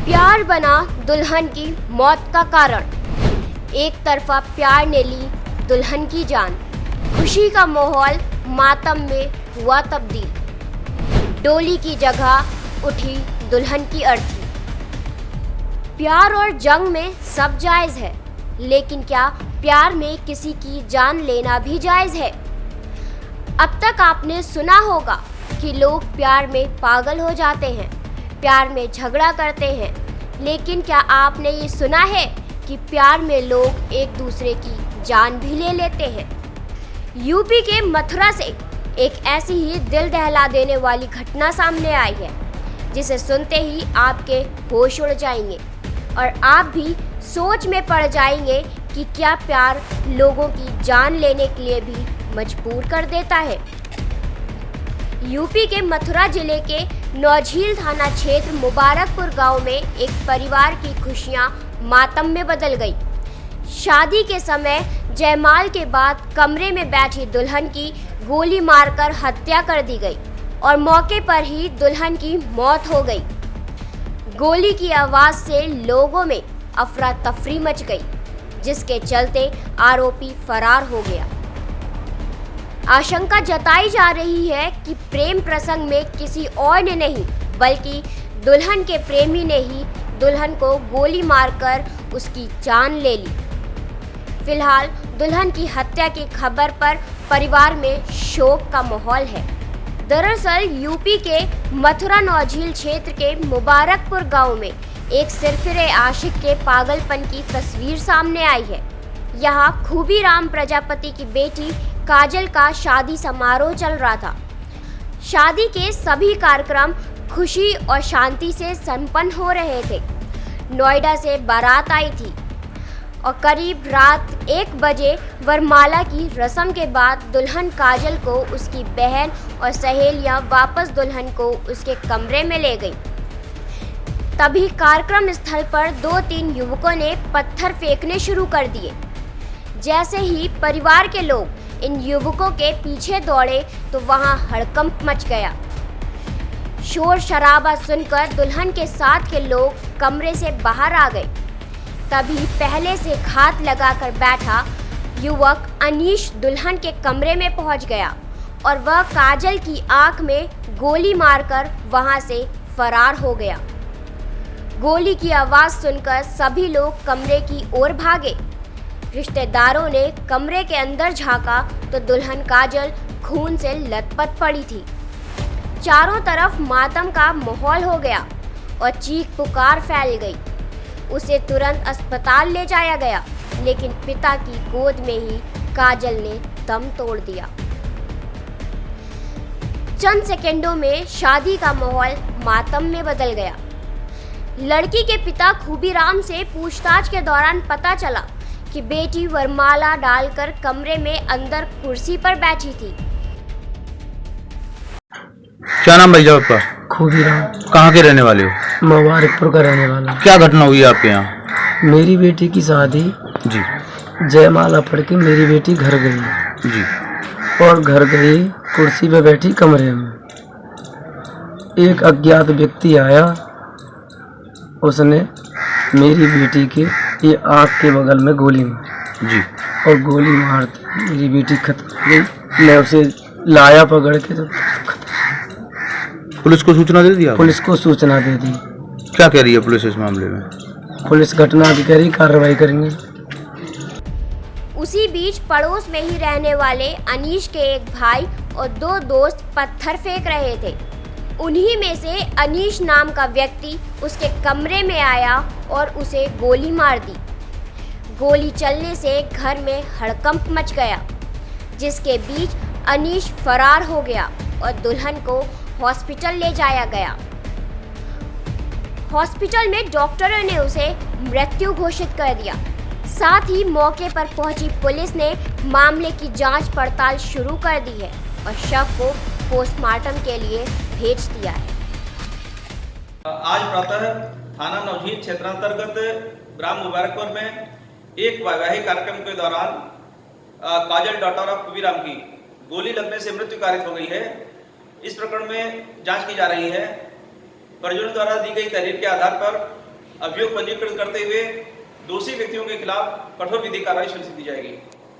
प्यार बना दुल्हन की मौत का कारण। एक तरफा प्यार ने ली दुल्हन की जान। खुशी का माहौल मातम में हुआ तब्दील। डोली की जगह उठी दुल्हन की अर्थी। प्यार और जंग में सब जायज़ है, लेकिन क्या प्यार में किसी की जान लेना भी जायज़ है? अब तक आपने सुना होगा कि लोग प्यार में पागल हो जाते हैं, प्यार में झगड़ा करते हैं, लेकिन क्या आपने ये सुना है कि प्यार में लोग एक दूसरे की जान भी ले लेते हैं? यूपी के मथुरा से एक ऐसी ही दिल दहला देने वाली घटना सामने आई है, जिसे सुनते ही आपके होश उड़ जाएंगे और आप भी सोच में पड़ जाएंगे कि क्या प्यार लोगों की जान लेने के लिए भी मजबूर कर देता है। यूपी के मथुरा जिले के नौझील थाना क्षेत्र मुबारकपुर गांव में एक परिवार की खुशियां मातम में बदल गई। शादी के समय जयमाल के बाद कमरे में बैठी दुल्हन की गोली मारकर हत्या कर दी गई और मौके पर ही दुल्हन की मौत हो गई। गोली की आवाज़ से लोगों में अफरा तफरी मच गई, जिसके चलते आरोपी फरार हो गया। आशंका जताई जा रही है कि प्रेम प्रसंग में किसी और ने नहीं, बल्कि दुल्हन के प्रेमी ने ही दुल्हन को गोली मारकर उसकी जान ले ली। फिलहाल दुल्हन की हत्या की खबर पर परिवार में शोक का माहौल है। दरअसल यूपी के मथुरा नौझील क्षेत्र के मुबारकपुर गांव में एक सिरफिरे आशिक के पागलपन की तस्वीर सामने आई है। यहाँ खूबीराम प्रजापति की बेटी काजल का शादी समारोह चल रहा था। शादी के सभी कार्यक्रम खुशी और शांति से संपन्न हो रहे थे। नोएडा से बारात आई थी और करीब रात 1 बजे वरमाला की रस्म के बाद दुल्हन काजल को उसकी बहन और सहेलियां वापस दुल्हन को उसके कमरे में ले गई। तभी कार्यक्रम स्थल पर 2-3 युवकों ने पत्थर फेंकने शुरू कर दिए। जैसे ही परिवार के लोग इन युवकों के पीछे दौड़े तो वहां हड़कंप मच गया। शोर शराबा सुनकर दुल्हन के साथ के लोग कमरे से बाहर आ गए। तभी पहले से घात लगाकर बैठा युवक अनीश दुल्हन के कमरे में पहुंच गया और वह काजल की आंख में गोली मारकर वहां से फरार हो गया। गोली की आवाज़ सुनकर सभी लोग कमरे की ओर भागे। रिश्तेदारों ने कमरे के अंदर झांका तो दुल्हन काजल खून से लथपथ पड़ी थी। चारों तरफ मातम का माहौल हो गया और चीख पुकार फैल गई। उसे तुरंत अस्पताल ले जाया गया, लेकिन पिता की गोद में ही काजल ने दम तोड़ दिया। चंद सेकंडों में शादी का माहौल मातम में बदल गया। लड़की के पिता खूबीराम से पूछताछ के दौरान पता चला कि बेटी वरमाला डालकर कमरे में अंदर कुर्सी पर बैठी थी। क्या नाम भाई साहब आपका? खूबीराम। कहाँ के रहने वाले हो? मुबारकपुर का रहने वाला। क्या घटना हुई आपके यहाँ? मेरी बेटी की शादी जी जयमाला पढ़ के मेरी बेटी घर गई जी और घर गई कुर्सी पे बैठी कमरे में। एक अज्ञात व्यक्ति आया, उसने मेरी बेटी के ये आँख के बगल में गोली मारी जी और गोली मारते मेरी बेटी खत्म हो गई। मैं उसे लाया पकड़ के तो पुलिस को सूचना दे दिया? पुलिस को सूचना दे दी। क्या कह रही है पुलिस इस मामले में? पुलिस घटनाधिकारी कार्रवाई करेंगे। उसी बीच पड़ोस में ही रहने वाले अनीश के एक भाई और 2 दोस्त पत्थर फेंक रहे थे। उन्हीं में से अनीश नाम का व्यक्ति उसके कमरे में आया और उसे गोली मार दी। गोली चलने से घर में हड़कंप मच गया, जिसके बीच अनीश फरार हो गया और दुल्हन को हॉस्पिटल ले जाया गया। हॉस्पिटल में डॉक्टरों ने उसे मृत्यु घोषित कर दिया। साथ ही मौके पर पहुंची पुलिस ने मामले की जांच पड़ताल शुरू कर दी है और शव को पोस्टमार्टम के लिए भेज दिया है। आज प्रातः थाना नौझील क्षेत्रांतर्गत ग्राम मुबारकपुर में एक वैवाहिक कार्यक्रम के दौरान काजल डॉटर ऑफ खूबीराम की गोली लगने से मृत्यु कारित हो गई है। इस प्रकरण में जांच की जा रही है। परिजनों द्वारा दी गई तहरीर के आधार पर अभियोग पंजीकृत करते हुए दोषी व्यक्तियों के खिलाफ कठोर विधिक कार्रवाई सुनिश्चित की जाएगी।